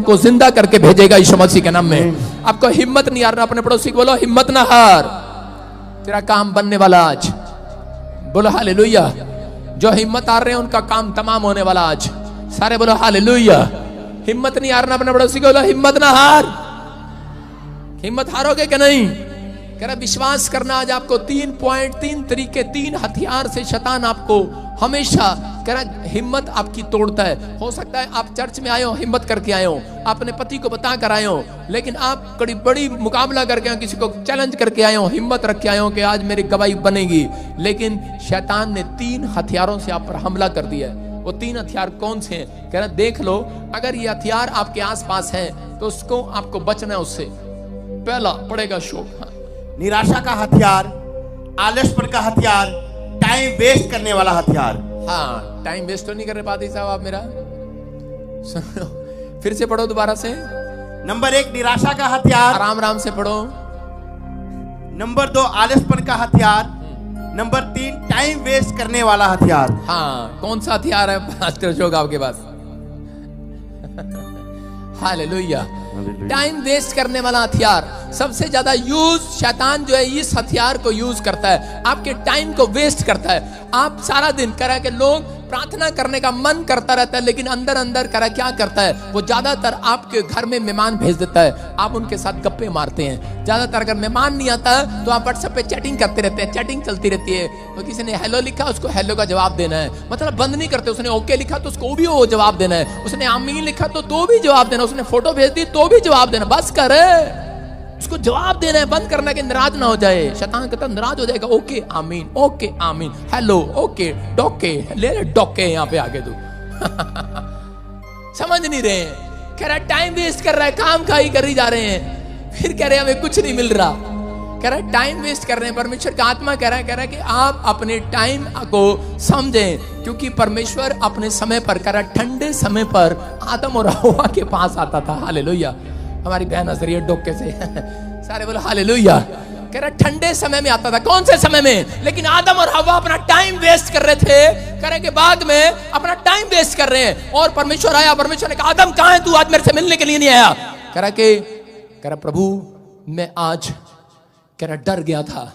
को जिंदा करके भेजेगा यीशु मसीह के नाम में। आपको हिम्मत नहीं हारना। अपने पड़ोसी को बोलो हिम्मत ना हार, तेरा काम बनने वाला आज। बोलो हालेलुया। जो हिम्मत हार रहे हैं उनका काम तमाम होने वाला आज। सारे बोलो हालेलुया। हिम्मत नहीं हारना। अपने पड़ोसी को बोलो हिम्मत ना हार। हिम्मत हारोगे कि नहीं? कह रहा विश्वास करना। आज आपको 3 पॉइंट, 3 तरीके, 3 हथियार से शैतान आपको हमेशा कह रहा हिम्मत आपकी तोड़ता है। हो सकता है आप चर्च में आए हो, हिम्मत करके आए हो, अपने पति को बता कर आए हो, लेकिन आप बड़ी मुकाबला करके आए, किसी को चैलेंज करके आए हो, हिम्मत रख के आए हो कि आज मेरी गवाही बनेगी, लेकिन शैतान ने 3 हथियारों से आप पर हमला कर दिया है। वो 3 हथियार कौन से हैं? कह रहा देख लो, अगर ये हथियार आपके आसपास हैं तो उसको आपको बचना है उससे। पहला पड़ेगा शोक, निराशा का हथियार, आलसपन का हथियार, टाइम वेस्ट करने वाला हथियार। हाँ, टाइम वेस्ट तो नहीं कर रहे पादी साहब आप मेरा। फिर से पढ़ो दोबारा से। नंबर 1 निराशा का हथियार, आराम आराम से पढ़ो। नंबर 2 आलसपन का हथियार, नंबर 3 टाइम वेस्ट करने वाला हथियार। हाँ, कौन सा हथियार है पास्टर शोक आपके पास? हालेलुया। टाइम वेस्ट करने वाला हथियार सबसे ज्यादा यूज शैतान जो है इस हथियार को यूज करता है, आपके टाइम को वेस्ट करता है। आप सारा दिन करा के लोग प्रार्थना करने का मन करता रहता है, लेकिन अंदर अंदर करा क्या करता है, वो ज्यादातर आपके घर में मेहमान भेज देता है, आप उनके साथ गप्पे मारते हैं। ज्यादातर अगर मेहमान नहीं आता तो आप व्हाट्सएप पे चैटिंग करते रहते हैं, चैटिंग चलती रहती है। तो किसी ने हेलो लिखा, उसको हेलो का जवाब देना है, मतलब बंद नहीं करते। उसने ओके लिखा तो उसको भी वो जवाब देना है, उसने आमीन लिखा तो भी जवाब देना, उसने फोटो भेज दी तो भी जवाब देना। बस कर, उसको जवाब देना है, बंद करना कि नाराज ना हो जाए। शैतान कहता नाराज हो जाएगा, ओके आमीन, ओके आमीन, हेलो, ओके, डोके ले डोके यहाँ पे आके तू। समझ नहीं रहे हैं, कह रहा टाइम वेस्ट कर रहा है, काम खाई कर ही जा रहे हैं, फिर कह रहे हमें कुछ नहीं मिल रहा। कह रहा टाइम वेस्ट कर रहे हैं। परमेश्वर का आत्मा कह रहा है कि आप अपने टाइम को समझें, क्योंकि परमेश्वर अपने समय पर, कह रहा ठंडे समय पर आदम और हव्वा के पास आता था। हालेलुया। हमारी बहन हंस रही है डोके से। सारे बोलो हालेलुया। कह रहा ठंडे समय में आता था। कौन से समय में? लेकिन आदम और हव्वा अपना टाइम वेस्ट कर रहे थे, कह रहे कि बाद में अपना टाइम वेस्ट कर रहे हैं। और परमेश्वर आया, परमेश्वर ने कहा आदम कहां है तू, आज मेरे से मिलने के लिए नहीं आया। कह रहा प्रभु मैं आज, कह रहा डर गया था,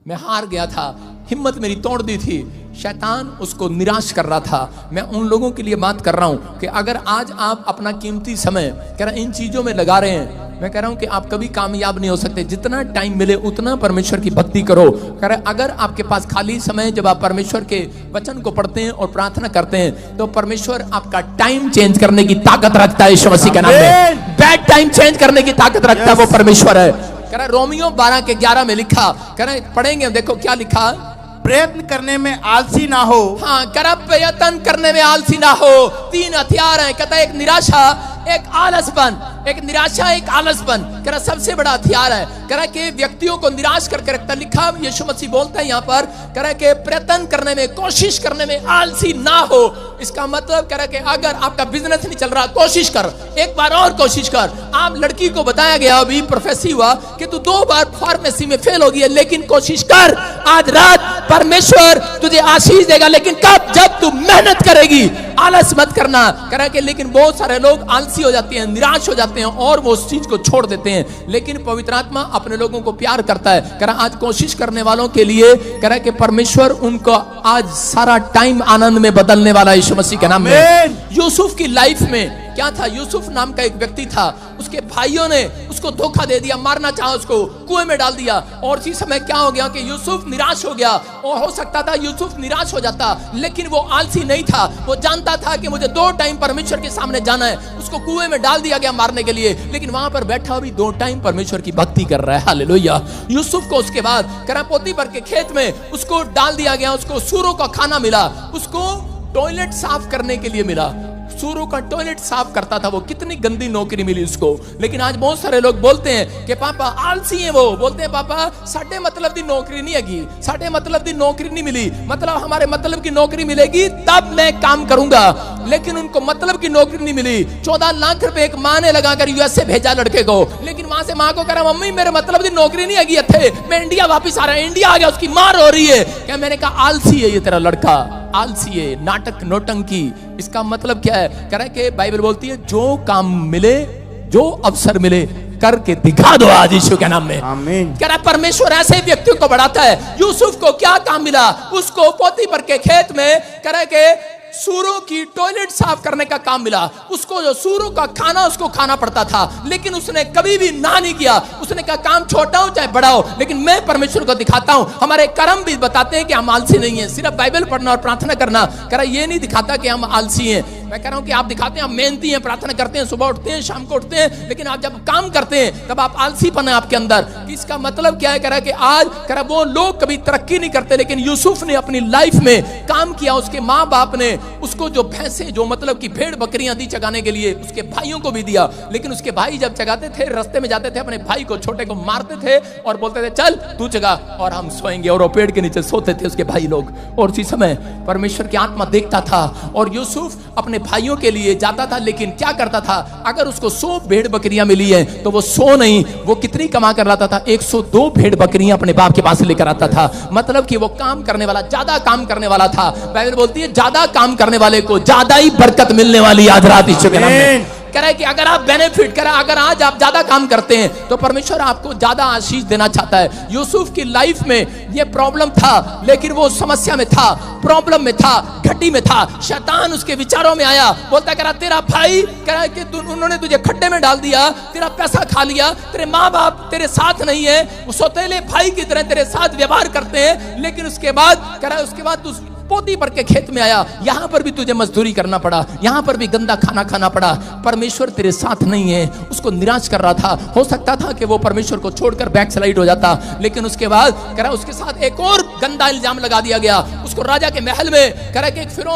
मैं हार गया था, हिम्मत मेरी तोड़ दी थी। शैतान उसको निराश कर रहा था। मैं उन लोगों के लिए बात कर रहा हूं कि अगर आज आप अपना कीमती समय कह रहा इन चीजों में लगा रहे हैं, मैं कह रहा हूं कि आप कभी कामयाब नहीं हो सकते। जितना टाइम मिले उतना परमेश्वर की भक्ति करो। कह रहा अगर आपके पास खाली समय, जब आप परमेश्वर के वचन को पढ़ते हैं और प्रार्थना करते हैं, तो परमेश्वर आपका टाइम चेंज करने की ताकत रखता है। यीशु मसीह के नाम में बैड टाइम चेंज करने की ताकत रखता है वो परमेश्वर है। कह रहा रोमियो 12:11 में लिखा, कह रहा पढ़ेंगे, देखो क्या लिखा, प्रयत्न करने में आलसी ना हो। हाँ, कर प्रयत्न करने में आलसी ना हो। 3 हथियार हैं, कहता है एक निराशा, एक आलसपन, एक निराशा, एक आलसपन। कह रहा सबसे बड़ा हथियार है, कह रहा कि व्यक्तियों को निराश करके रखता। लिखा यीशु मसीह बोलता है यहाँ पर, कह रहा कि प्रयत्न करने में, कोशिश करने में आलसी ना हो। इसका मतलब कह रहा कि अगर आपका बिजनेस नहीं चल रहा, कोशिश कर, एक बार और कोशिश कर। आप लड़की को बताया गया, अभी प्रोफेसी हुआ कि तू 2 बार फार्मेसी में फेल हो गई है, लेकिन कोशिश कर, आज रात परमेश्वर तुझे आशीष देगा। लेकिन कब? जब तू मेहनत करेगी, आलस मत करना। कह रहा कि लेकिन बहुत सारे लोग आलसी हो जाते हैं, निराश हो जाते हैं और वो उस चीज को छोड़ देते हैं। लेकिन पवित्र आत्मा अपने लोगों को प्यार करता है। कह रहा आज कोशिश करने वालों के लिए, कह रहा कि परमेश्वर उनको आज सारा टाइम आनंद में बदलने वाला है यीशु मसीह के नाम में। यूसुफ की लाइफ में क्या था, यूसुफ नाम का एक व्यक्ति था, उसके भाइयों ने उसको धोखा दे दिया, मारना चाहा, उसको कुएं में डाल दिया। और इसी समय क्या हो गया कि यूसुफ निराश हो गया। और हो सकता था यूसुफ निराश हो जाता, लेकिन वो आलसी नहीं था। वो जानता था कि मुझे 2 टाइम परमेश्वर के सामने जाना है। उसको कुएं में डाल दिया गया मारने के लिए, लेकिन वहां पर बैठा भी 2 टाइम परमेश्वर की भक्ति कर रहा है। हालेलुया। यूसुफ को उसके बाद करा पोतीफर के खेत में उसको डाल दिया गया, उसको सूरों का खाना मिला, उसको टॉयलेट साफ करने के लिए मिला। सूरों का टॉयलेट साफ करता था वो, कितनी गंदी नौकरी मिली उसको। लेकिन आज बहुत सारे लोग बोलते हैं कि पापा आलसी है, वो बोलते हैं पापा साढ़े मतलब दी नौकरी नहीं हैगी, साढ़े मतलब दी नौकरी नहीं मिली, मतलब हमारे मतलब की नौकरी मिलेगी तब मैं काम करूंगा। लेकिन उनको मतलब की नौकरी नहीं मिली। 14 लाख रुपए एक माँ ने लगाकर यूएसए भेजा लड़के को, लेकिन वहां से माँ को कह रहा मम्मी मेरे मतलब की नौकरी नहीं आगी थे, मैं इंडिया वापस आ रहा है। इंडिया आ गया, उसकी माँ रो रही है। क्या मैंने कहा आलसी है ये तेरा लड़का, आलसी है, नाटक नौटंकी। इसका मतलब क्या है? कह रहा है कि बाइबल बोलती है जो काम मिले, जो अवसर मिले करके दिखा दो आज यीशु के नाम में। आमीन। कह रहा परमेश्वर ऐसे व्यक्तियों को बढ़ाता है। यूसुफ को क्या काम मिला? उसको पोतीफर के खेत में कह रहा है कि सूरों की टॉयलेट साफ करने का काम मिला। उसको जो सूरों का खाना उसको खाना पड़ता था, लेकिन उसने कभी भी ना नहीं किया। उसने कहा काम छोटा हो चाहे बड़ा हो, लेकिन मैं परमेश्वर को दिखाता हूं। हमारे कर्म भी बताते हैं कि हम आलसी नहीं हैं। सिर्फ बाइबल पढ़ना और प्रार्थना करना कह रहा ये नहीं दिखाता कि हम आलसी हैं। मैं कह रहा हूं कि आप दिखाते हैं हम मेहनती हैं, प्रार्थना करते हैं, सुबह उठते हैं, शाम को उठते हैं, लेकिन आप जब काम करते हैं तब आप आलसीपन है आपके अंदर। इसका मतलब क्या है? कह रहा कि आज कह रहा वो लोग कभी तरक्की नहीं करते, लेकिन यूसुफ ने अपनी लाइफ में काम किया। उसके माँ बाप ने उसको जो भैंसे, जो मतलब कि भेड़ बकरियां दी चगाने के लिए, उसके भाइयों को भी दिया। लेकिन उसके भाई जब चगाते थे, रास्ते में जाते थे, अपने भाई को, छोटे को मारते थे और बोलते थे चल तू चगा और हम सोएंगे, और वो पेड़ के नीचे सोते थे उसके भाई लोग। और उसी समय परमेश्वर की आत्मा देखता था और यूसुफ अपने भाइयों के लिए जाता था, लेकिन क्या करता था? अगर उसको 100 भेड़ बकरियां मिली है तो वो 100 नहीं, वो कितनी कमा कर लाता था? 102 भेड़ बकरियां अपने बाप के पास लेकर आता था। मतलब कि वो काम करने वाला, ज्यादा काम करने वाला था। बाइबल बोलती है ज्यादा काम करने वाले को ज्यादा ही बरकत मिलने वाली। आज रात यीशु के नाम में कह रहा है कि अगर आप बेनिफिट करें, अगर आज आप ज्यादा काम करते हैं तो परमेश्वर आपको ज्यादा आशीष देना चाहता है। यूसुफ की लाइफ में ये प्रॉब्लम था, लेकिन वो समस्या में था, प्रॉब्लम में था, घटी में था। शैतान उसके विचारों में आया, बोलता कह रहा तेरा भाई, कह रहा है कि उन्होंने तुझे खड्डे में डाल दिया, तेरा पैसा खा लिया, तेरे माँ बाप तेरे साथ नहीं है, वो सौतेले भाई की तरह तेरे साथ व्यवहार करते हैं। लेकिन उसके बाद कह रहा है उसके बाद तू पोतीफर के खेत में आया, यहां पर भी तुझे मजदूरी करना पड़ा, यहां पर भी गंदा खाना खाना पड़ा। परमेश्वर तेरे साथ नहीं है, उसको निराश कर रहा था। हो सकता था कि वो परमेश्वर को छोड़कर बैकस्लाइड हो जाता, लेकिन उसके बाद कह रहा उसके साथ एक और गंदा इल्जाम लगा दिया गया। उसको राजा के महल में कह रहा कि फिर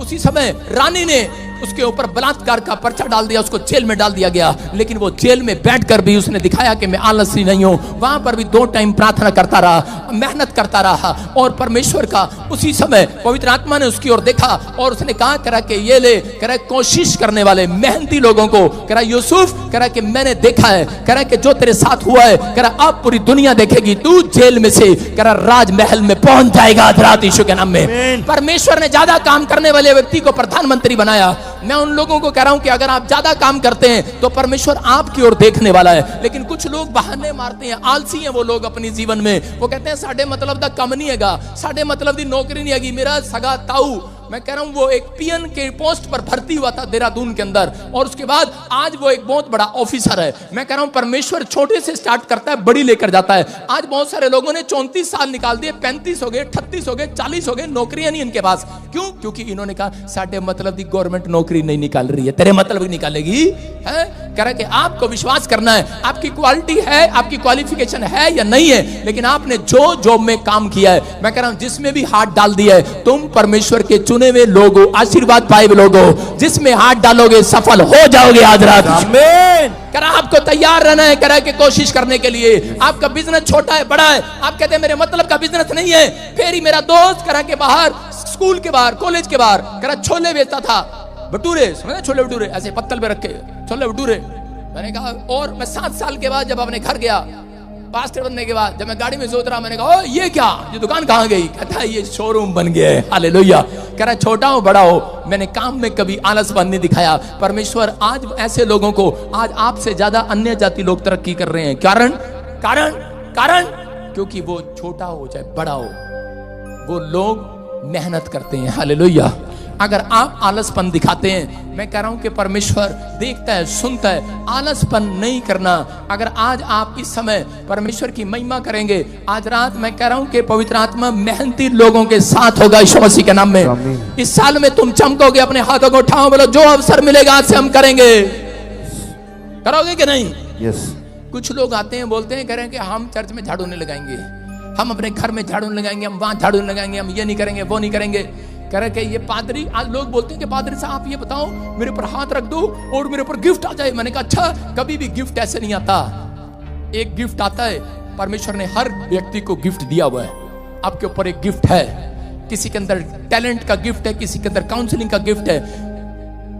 उसी समय रानी ने उसके ऊपर बलात्कार का पर्चा डाल दिया, उसको जेल में डाल दिया गया। लेकिन वो जेल में बैठकर भी उसने दिखाया कि मैं आलसी नहीं हूं। वहां पर भी 2 टाइम प्रार्थना करता रहा, मेहनत करता रहा, और परमेश्वर का उसी समय पवित्र आत्मा ने उसकी ओर देखा और उसने कहा करा कि ये ले, करा कोशिश करने वाले मेहनती लोगों को, करा यूसुफ, करा कि मैंने देखा है, करा कि जो तेरे साथ हुआ है, करा अब पूरी दुनिया देखेगी, तू जेल में से करा राजमहल में पहुंच जाएगा। आज रात यीशु के नाम में परमेश्वर ने ज्यादा काम करने वाले व्यक्ति को प्रधानमंत्री बनाया। मैं उन लोगों को कह रहा हूं कि अगर आप ज्यादा काम करते हैं तो परमेश्वर आपकी ओर देखने वाला है। लेकिन कुछ लोग बहाने मारते हैं, आलसी हैं वो लोग अपनी जीवन में। वो कहते हैं साढ़े मतलब दा कम नहीं हैगा, साढ़े मतलब दी नौकरी नहीं हैगी। मेरा सगा ताऊ, मैं कह रहा हूं वो एक पीएन के पोस्ट पर भर्ती हुआ था देहरादून के अंदर, और उसके बाद आज वो एक बहुत बड़ा ऑफिसर है। मैं कह रहा हूं परमेश्वर छोटे से स्टार्ट करता है, बड़ी लेकर जाता है। आज बहुत सारे लोगों ने 34 साल निकाल दिए, 35 हो गए, 38 हो गए, 40 हो गए, नौकरियां नहीं इनके पास। क्यों? क्योंकि इन्होंने कहा साढ़े मतलब दी गवर्नमेंट नौकरी नहीं निकाल रही है, तेरे मतलब ही निकालेगी है। कह रहा कि आपको विश्वास करना है, आपकी क्वालिटी है, आपकी क्वालिफिकेशन है या नहीं है, लेकिन आपने जो जॉब में काम किया है, मैं कह रहा हूं जिसमें भी हाथ डाल दिया है, तुम परमेश्वर के चुने हुए लोगो, आशीर्वाद पाए हुए लोगो, जिसमें हाथ डालोगे सफल हो जाओगे। आज रात आमीन। कह रहा आपको तैयार रहना है, कह रहा कि कोशिश करने के लिए। आपका बिजनेस छोटा है, बड़ा है, आप कहते हैं मेरे मतलब का बिजनेस नहीं है। फिर ही मेरा दोस्त कह रहा के बाहर, स्कूल के बाहर, कॉलेज के बाहर, कह रहा छोले बेचता था, भटूरे, समझे छोले भटूरे, ऐसे पत्तल पे रखे छोले भटूरे। मैंने कहा, और मैं 7 साल के बाद जब अपने घर गया पास्टर बनने के बाद, जब मैं गाड़ी में सोच रहा, मैंने कहा ओ ये क्या, ये दुकान कहाँ गई? कहता है ये शोरूम बन गया है। हालेलुया। कह रहा छोटा हो बड़ा हो, मैंने काम में कभी आलसपन नहीं दिखाया। परमेश्वर आज ऐसे लोगों को, आज आपसे ज्यादा अन्य जाति लोग तरक्की कर रहे हैं। कारण कारण कारण क्योंकि वो छोटा हो चाहे बड़ा हो, वो लोग मेहनत करते हैं। हालेलुया। अगर आप आलसपन दिखाते हैं, मैं कह रहा हूं कि परमेश्वर देखता है, सुनता है। आलसपन नहीं करना। अगर आज आप इस समय परमेश्वर की महिमा करेंगे, आज रात मैं कह रहा हूं कि पवित्र आत्मा मेहनती लोगों के साथ होगा यीशु मसीह के नाम में। इस साल में तुम चमकोगे, अपने हाथों को उठाओ, बोलो जो अवसर मिलेगा आज से हम करेंगे। करोगे कि नहीं? यस। कुछ लोग आते हैं, बोलते हैं, कह रहे हैं कि हम चर्च में झाड़ू नहीं लगाएंगे, हम अपने घर में झाड़ू नहीं लगाएंगे, हम वहां झाड़ू नहीं लगाएंगे, हम ये नहीं करेंगे, वो नहीं करेंगे। कह रहे कि ये पादरी, आज लोग बोलते हैं कि पादरी साहब ये बताओ मेरे ऊपर हाथ रख दो और मेरे ऊपर गिफ्ट आ जाए। मैंने कहा अच्छा, कभी भी गिफ्ट ऐसे नहीं आता। एक गिफ्ट आता है, परमेश्वर ने हर व्यक्ति को गिफ्ट दिया हुआ है। आपके ऊपर एक गिफ्ट है, किसी के अंदर टैलेंट का गिफ्ट है, किसी के अंदर काउंसलिंग का गिफ्ट है।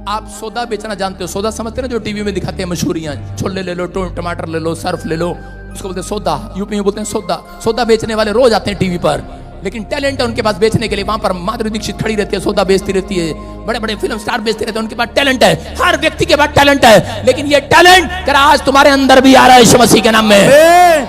आप सौदा बेचना जानते हो? सौदा समझते हैं ना, जो टीवी में दिखाते हैं मशहूरियां, छोले ले लो, टमाटर ले लो, सर्फ ले लो, उसको बोलते हैं सौदा। यूपी में बोलते हैं सौदा। सौदा बेचने वाले रोज आते हैं टीवी पर, लेकिन टैलेंट है उनके पास बेचने के लिए। वहां पर माधुरी दीक्षित खड़ी रहती है, सौदा बेचती रहती है, बड़े बड़े फिल्म स्टार बेचते रहते हैं, उनके पास टैलेंट है। हर व्यक्ति के पास टैलेंट है, लेकिन ये टैलेंट करा आज तुम्हारे अंदर भी आ रहा है यीशु मसीह के नाम में।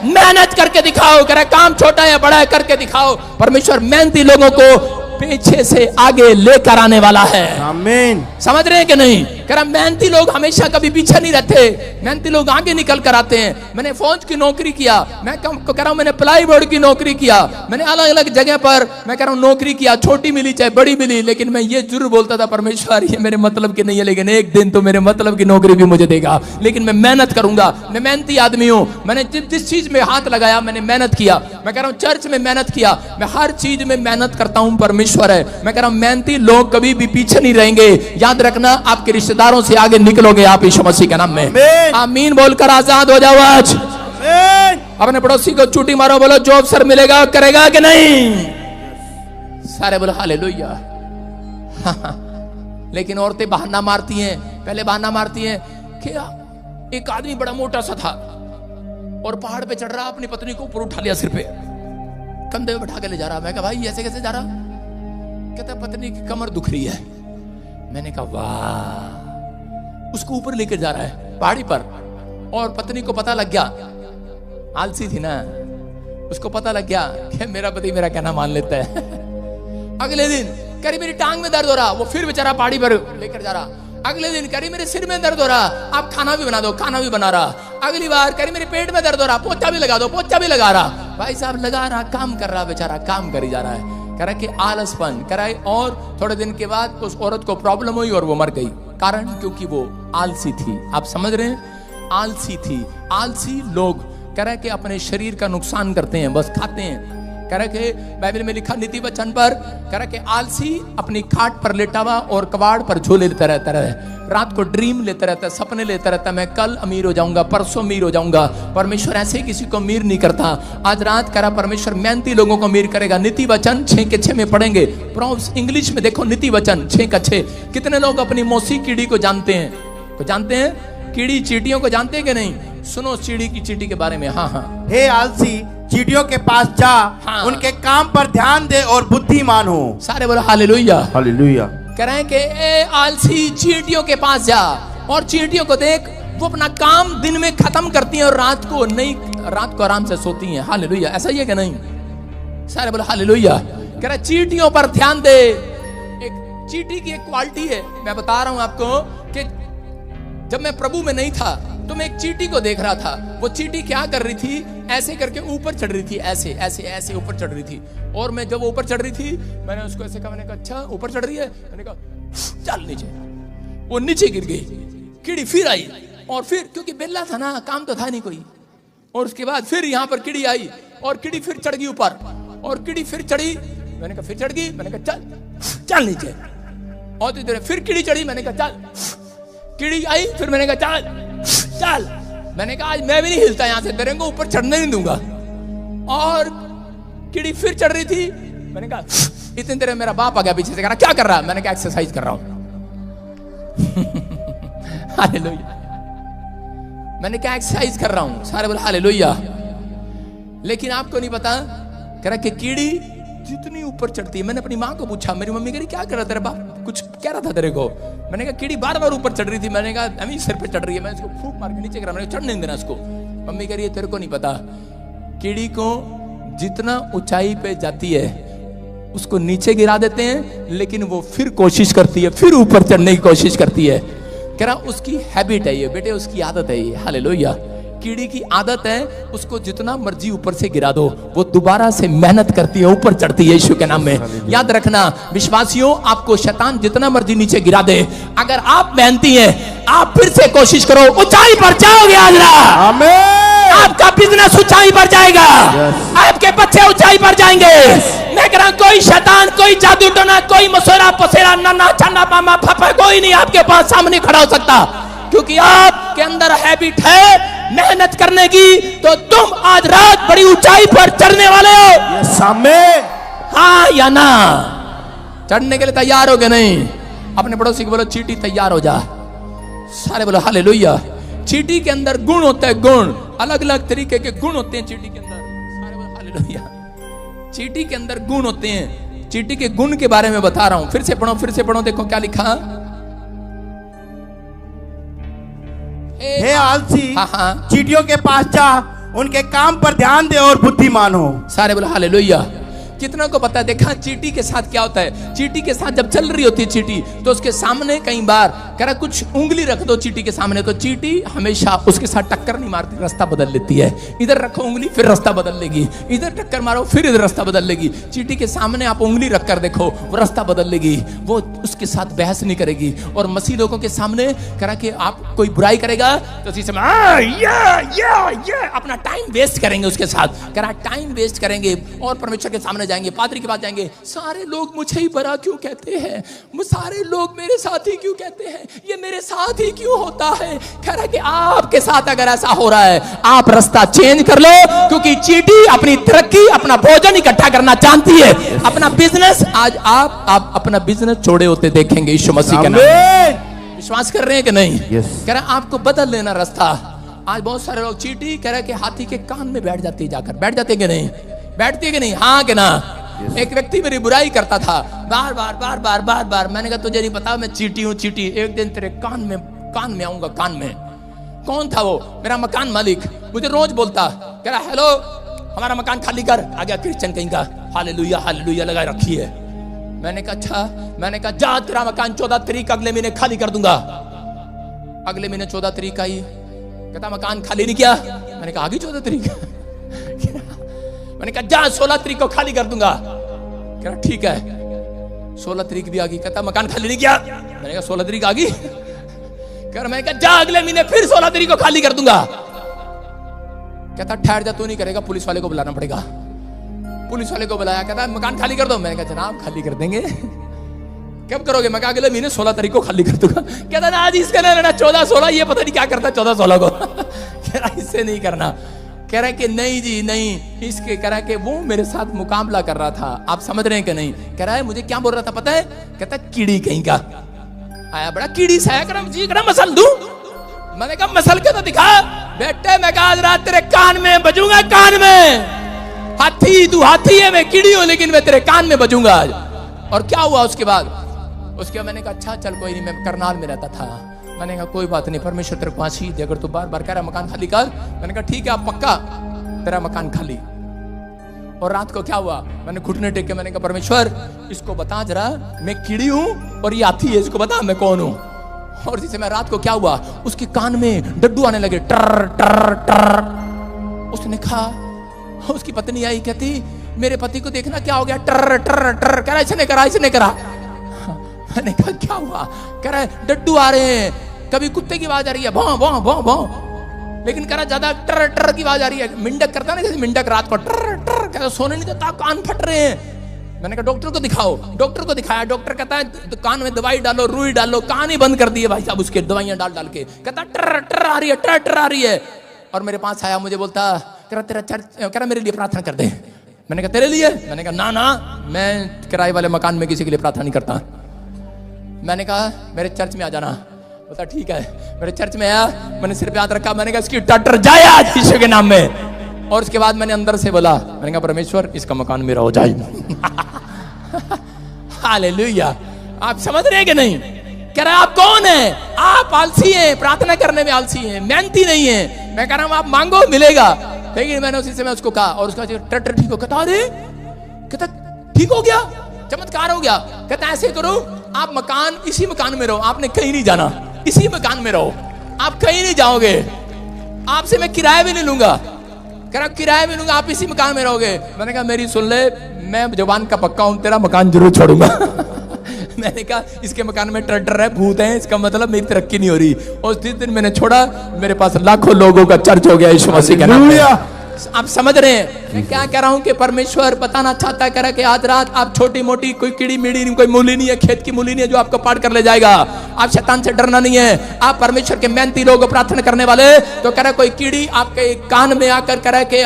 मेहनत करके दिखाओ, करा काम छोटा है बड़ा है करके दिखाओ। परमेश्वर मेहनती लोगों को पीछे से आगे लेकर आने वाला है। आमीन। समझ रहे हैं कि नहीं? करा मेहनती लोग हमेशा कभी पीछे नहीं रहते, मेहनती लोग आगे निकल कर आते हैं। मैंने फौज की नौकरी किया, मैं कह रहा हूं मैंने प्लाई बोर्ड की नौकरी किया, मैंने अलग अलग जगह पर मैं कह रहा हूं नौकरी किया, छोटी मिली चाहे बड़ी मिली, लेकिन मैं ये जरूर बोलता था परमेश्वर ये मेरे मतलब की नहीं है, लेकिन एक दिन तो मेरे मतलब की नौकरी भी मुझे देगा, लेकिन मैं मेहनत करूंगा। मैं मेहनती आदमी हूं, मैंने जिस चीज में हाथ लगाया मैंने मेहनत किया। मैं कह रहा हूं चर्च में मेहनत किया, मैं हर चीज में मेहनत करता हूं। परमेश्वर है, मैं कह रहा हूं मेहनती लोग कभी भी पीछे नहीं रहेंगे। याद रखना, आपके रिश्तेदारों से आगे निकलोगे आप यीशु मसीह के नाम में। आमीन बोलकर आजाद हो जाओ आज। अपने पड़ोसी को चूटी मारो, बोलो जो अवसर मिलेगा करेगा कि नहीं? सारे बोलो हालेलुया। लेकिन औरतें बहाना मारती हैं, पहले बहाना मारती हैं कि एक आदमी बड़ा मोटा सा था और पहाड़ पे चढ़ रहा, अपनी पत्नी को ऊपर उठा लिया, सिर पे कंधे पे बैठा के ले जा रहा। मैं कहा भाई ऐसे कैसे जा रहा? कहता पत्नी की कमर दुख रही है। मैंने कहा वाह, उसको ऊपर लेकर जा रहा है पहाड़ी पर, और पत्नी को पता लग गया, आलसी थी ना, उसको पता लग गया कि मेरा पति मेरा कहना मान लेता है। अगले दिन करी मेरी टांग में दर्द हो रहा, वो फिर बेचारा पहाड़ी पर लेकर जा रहा। अगले दिन करी मेरे सिर में दर्द हो रहा, आप खाना भी बना दो, खाना भी बना रहा। अगली बार करी मेरे पेट में दर्द हो रहा, पोछा भी लगा दो, पोछा भी लगा रहा। भाई साहब लगा रहा, काम कर रहा, बेचारा काम करी जा रहा है। कह रहा कि आलसपन कराए, और थोड़े दिन के बाद उस औरत को प्रॉब्लम हुई और वो मर गई। कारण क्योंकि वो आलसी थी। आप समझ रहे हैं? आलसी थी। आलसी लोग कह रहे कि अपने शरीर का नुकसान करते हैं, बस खाते हैं। कह रहे कि बाइबल में लिखा नीति वचन पर, कह रहे कि आलसी अपनी खाट पर लेटा हुआ और कबाड़ पर झोले लेता रहता है, रात को ड्रीम लेता रहता है, सपने लेता रहता है, मैं कल अमीर हो जाऊंगा, परसों अमीर हो जाऊंगा। परमेश्वर ऐसे किसी को अमीर नहीं करता। आज रात कह रहा परमेश्वर मेहनती लोगों को अमीर करेगा। नीति वचन 6 के 6 में पढ़ेंगे। प्रॉब्स इंग्लिश में देखो, नीति वचन 6 का 6। कितने लोग अपनी मौसी कीड़ी को जानते हैं? तो जानते हैं, कीड़ी चींटियों को जानते हैं कि नहीं? सुनो चिड़ी की चींटी के बारे में। हाँ हाँ, हे आलसी, चींटियों के पास जा, हाँ। उनके काम पर ध्यान दे और बुद्धिमान हो। सारे बोलो हालेलुया। हालेलुया। कह रहे हैं कि ए आलसी, चींटियों के पास जा और चींटियों को देख, वो अपना काम दिन में खत्म करती हैं और रात को आराम से सोती हैं। हालेलुया। ऐसा ही है कि नहीं? सारे बोलो हालेलुया। कह रहे चींटियों पर ध्यान दे। एक चींटी की एक क्वालिटी है, मैं बता रहा हूं आपको, कि जब मैं प्रभु में नहीं था तो मैं एक चींटी को देख रहा था। वो चींटी क्या कर रही थी? ऐसे करके ऊपर चढ़ रही थी, ऐसे ऐसे ऐसे ऊपर चढ़ रही थी। और मैं जब ऊपर चढ़ रही थी, मैंने उसको ऐसे कहा, मैंने कहा अच्छा ऊपर चढ़ रही है? मैंने कहा चल नीचे। वो नीचे गिर गई। कीड़ी फिर आई, और फिर क्योंकि बेला था ना, काम तो था नहीं कोई। और उसके बाद फिर यहाँ पर कीड़ी आई और कीड़ी फिर चढ़ गई ऊपर, और कीड़ी फिर चढ़ी। मैंने कहा फिर चढ़ गई, मैंने कहा चल चल नीचे। और तो इधर फिर कीड़ी चढ़ी, मैंने कहा चल। कीड़ी आई, फिर मैंने कहा चल चल। मैंने कहा आज मैं भी नहीं हिलता यहां से, तेरे को ऊपर चढ़ने नहीं दूंगा। और कीड़ी फिर चढ़ रही थी। मैंने कहा इतने देर मेरा बाप आ गया पीछे से, कह रहा क्या कर रहा है? मैंने कहा एक्सरसाइज कर रहा हूं। हालेलुया। मैंने कहा एक्सरसाइज कर रहा हूं। सारे बोले हालेलुया। लेकिन आपको नहीं पता, कह रहा कि कीड़ी जितनी ऊपर चढ़ती है, मैंने अपनी माँ को पूछा, मेरी मम्मी कह रही क्या कर रहा तेरा बाप, कुछ कह रहा था तेरे को? मैंने कहा कीड़ी बार बार ऊपर चढ़ रही थी। मैंने कहा अभी सिर पे चढ़ रही है, मैं इसको फूंक मार के नीचे करा, मैंने चढ़ नहीं देना इसको। मम्मी कह रही है तेरे को नहीं पता, कीड़ी को जितना ऊंचाई पे जाती है उसको नीचे गिरा देते हैं, लेकिन वो फिर कोशिश करती है, फिर ऊपर चढ़ने की कोशिश करती है। कह रहा उसकी हैबिट है ये बेटे, उसकी आदत है ये। हालेलुया। कीड़ी की आदत है, उसको जितना मर्जी ऊपर से गिरा दो, वो दोबारा से मेहनत करती है, ऊपर चढ़ती है यीशु के नाम में। याद रखना विश्वासियों, आपको शैतान जितना मर्जी नीचे गिरा दे, अगर आप मेहनती हैं, आप फिर से कोशिश करो, ऊंचाई पर जाओगे। आज आमीन। आपका बिजनेस ऊंचाई पर जाएगा, आपके बच्चे ऊंचाई पर जाएंगे। मैं कह रहा हूं कोई शैतान, कोई जादू टोना, कोई मसोरा पसेरा, नाना छाना मामा पापा, कोई नहीं आपके पास सामने खड़ा हो सकता, क्योंकि आपके अंदर हैबिट है मेहनत करने की। तो तुम आज रात बड़ी ऊंचाई पर चढ़ने वाले हो। सामने हाँ या ना? चढ़ने के लिए तैयार हो गए? नहीं? अपने पड़ोसी को बोलो चीटी तैयार हो जा। सारे बोलो हालेलुया। चीटी के अंदर गुण होता है, गुण, अलग अलग तरीके के गुण होते हैं चीटी के अंदर। सारे बोलो हालेलुया। चीटी के अंदर गुण होते हैं। चीटी के गुण के बारे में बता रहा हूं, फिर से पढ़ो, देखो क्या लिखा। हे आलसी, हाँ। चींटियों के पास जा, उनके काम पर ध्यान दे और बुद्धिमान हो। सारे बोलो हालेलुया। कितना को पता है, देखा चीटी के साथ क्या होता है। चीटी के साथ जब चल रही होती है चीटी, तो उसके सामने कई बार कह रहा कुछ उंगली रख दो चीटी के सामने, तो चीटी हमेशा उसके साथ टक्कर नहीं मारती, रास्ता बदल लेती है। इधर रखो उंगली, फिर रास्ता बदल लेगी, इधर टक्कर मारो, फिर इधर रास्ता बदल लेगी। चीटी के सामने आप उंगली रख कर देखो, वो रास्ता बदल लेगी, वो उसके साथ बहस नहीं करेगी। और मसीह लोगों के सामने कह रहा कि आप कोई बुराई करेगा तो उसी समय ये अपना टाइम वेस्ट करेंगे उसके साथ, कह रहा टाइम वेस्ट करेंगे और परमेश्वर के सामने जाएंगे, पादरी के पास जाएंगे। सारे लोग मुझे ही बुरा क्यों कहते हैं, सारे लोग मेरे साथ ही क्यों कहते हैं, ये मेरे साथ ही क्यों होता है। कह रहा कि आपके साथ अगर ऐसा हो रहा है, आप रास्ता चेंज कर लो, क्योंकि चींटी अपनी तरक्की, अपना भोजन इकट्ठा करना जानती है, अपना बिजनेस। आज आप अपना बिजनेस छोड़े होते देखेंगे यीशु मसीह के नाम। विश्वास कर रहे हैं कि नहीं? कह रहा आपको बदल लेना रास्ता। आज बहुत सारे लोग चींटी कह रहा कि हाथी के कान में बैठ जाती है, जाकर बैठ जाते कि नहीं, बैठती है कि नहीं, हाँ कि ना। एक व्यक्ति मेरी बुराई करता था बार बार। मैंने कहा तुझे नहीं पता मैं चींटी हूँ, चींटी, एक दिन तेरे कान में आऊंगा, कान में। कौन था वो? मेरा मकान मालिक। मुझे रोज बोलता, कह रहा हेलो हमारा मकान खाली कर। आ गया क्रिश्चियन कहीं का, हालेलुया हालेलुया लगा रखी है। मैंने कहा अच्छा, मैंने कहा जा तेरा मकान 14 तारीख अगले महीने खाली कर दूंगा। अगले महीने 14 तारीख आई, कहता मकान खाली नहीं किया। मैंने कहा आगे 14 तारीख मैंने कहा जा 16 तारीख को खाली कर दूंगा। कह रहा ठीक है। 16 तारीख भी आ गई, कहता मकान खाली नहीं किया। मैंने कहा 16 तारीख आ गई। कह रहा मैं कहा जा अगले महीने फिर 16 तारीख को खाली कर दूंगा। कहता ठहर जा, तू नहीं करेगा, पुलिस वाले को बुलाना पड़ेगा। पुलिस वाले को बुलाया, कहता मकान खाली कर दो। मैंने कहा जनाब खाली कर देंगे। कब करोगे? मैं कहा अगले महीने 16 तारीख को खाली कर दूंगा। कहता ना आज इसका ना 14-16, ये पता नहीं क्या करता 14-16 को। कह रहा इससे नहीं करना। कह रहा कि नहीं जी नहीं, इसके कह रहा कि वो मेरे साथ मुकाबला कर रहा था। आप समझ रहे हैं कि नहीं? कह रहा है मुझे क्या बोल रहा था पता है? कहता कीड़ी कहीं का आया, बड़ा कीड़ी सा है, जी करा मसल दूं। मैंने कहा मसल के तो दिखा बेटे। मैं कहा आज रात तेरे कान में बजूंगा, कान में। हाथी तू हाथी है, मैं कीड़ी हूं, लेकिन मैं तेरे कान में बजूंगा आज। और क्या हुआ उसके बाद? उसके बाद मैंने कहा अच्छा चल कोई नहीं, मैं करनाल में रहता था। मैंने कहा कोई बात नहीं, परमेश्वर तेरे को आशीष दे, अगर तू बार बार कह रहा मकान खाली कर। मैंने कहा ठीक है आप पक्का तेरा मकान खाली। और रात को क्या हुआ? मैंने घुटने टेक के मैंने कहा परमेश्वर इसको बता जरा, मैं कीड़ी हूं और ये हाथी है, इसको बता मैं कौन हूं। और जिसे मैं रात को क्या हुआ, उसके कान में डड्डू आने लगे, टर टर टर। उसने कहा, उसकी पत्नी आई, कहती मेरे पति को देखना क्या हो गया, टर टर टर। कह रहा इसने करा, इसने करा। मैंने कहा क्या हुआ? कह रहा है डड्डू आ रहे हैं, कभी कुत्ते की आवाज आ रही है भौं भौं भौं भौं, लेकिन कह रहा ज्यादा टर टर की आवाज आ रही है। मिंडक करता ना जैसे मिंडक रात को टर टर, कह रहा सोने नहीं देता, कान फट रहे हैं। मैंने कहा डॉक्टर को दिखाओ। डॉक्टर को दिखाया, डॉक्टर कहता है कान में दवाई डालो, रुई डालो। कान ही बंद कर दिए भाई साहब उसके, दवाइयां डाल डाल के। कहता टर टर आ रही है, टर टर आ रही है। और मेरे पास आया, मुझे बोलता कह रहा तेरा चर्च, कह रहा मेरे लिए प्रार्थना कर दे। मैंने कहा तेरे लिए? मैंने कहा ना ना, मैं किराए वाले मकान में किसी के लिए प्रार्थना नहीं करता। मैंने कहा मेरे चर्च में आ जाना। बोलता ठीक है। मेरे चर्च में आया, मैंने सिर पे हाथ रखा, मैंने कहा इसकी टटर जाए आज यीशु के नाम में। और उसके बाद मैंने अंदर से बोला, मैंने कहा परमेश्वर इसका मकान मेरा हो जाए। हालेलुया। आप समझ रहे कि नहीं? कह रहा आप कौन है? आप आलसी हैं, प्रार्थना करने में आलसी हैं, मेहनती नहीं है। मैं कह रहा हूं आप मांगो मिलेगा। लेकिन मैंने उसी समय उसको कहा, और उसका टटर ठीक हो। कहता अरे, कहता ठीक हो गया, चमत्कार हो गया। कहता ऐसे करो आप मकान, इसी मकान में रहो, आपने कहीं नहीं जाना, इसी मकान में रहो, आप कहीं नहीं जाओगे, आपसे मैं किराया भी नहीं लूंगा। कह रहा किराया भी लूंगा, आप इसी मकान में रहोगे। मैंने कहा मेरी सुन ले, मैं जवान का पक्का हूं, तेरा मकान जरूर छोड़ूंगा। मैंने कहा इसके मकान में टर्टर है, भूत है, इसका मतलब मेरी तरक्की नहीं हो रही। और जिस दिन मैंने छोड़ा, मेरे पास लाखों लोगों का चर्च हो गया यीशु मसीह के नाम में। आप समझ रहे हैं मैं क्या कह रहा हूं कि परमेश्वर बताना चाहता है, कह रहा है कि आज रात आप छोटी मोटी कोई कीड़ी मीड़ी नहीं, कोई मूली नहीं है, खेत की मूली नहीं है जो आपको पार कर ले जाएगा। आप शैतान से डरना नहीं है। आप परमेश्वर के मेहनती लोग, प्रार्थना करने वाले, तो कह रहा है कोई कीड़ी आपके कान में आकर कह रहा है कि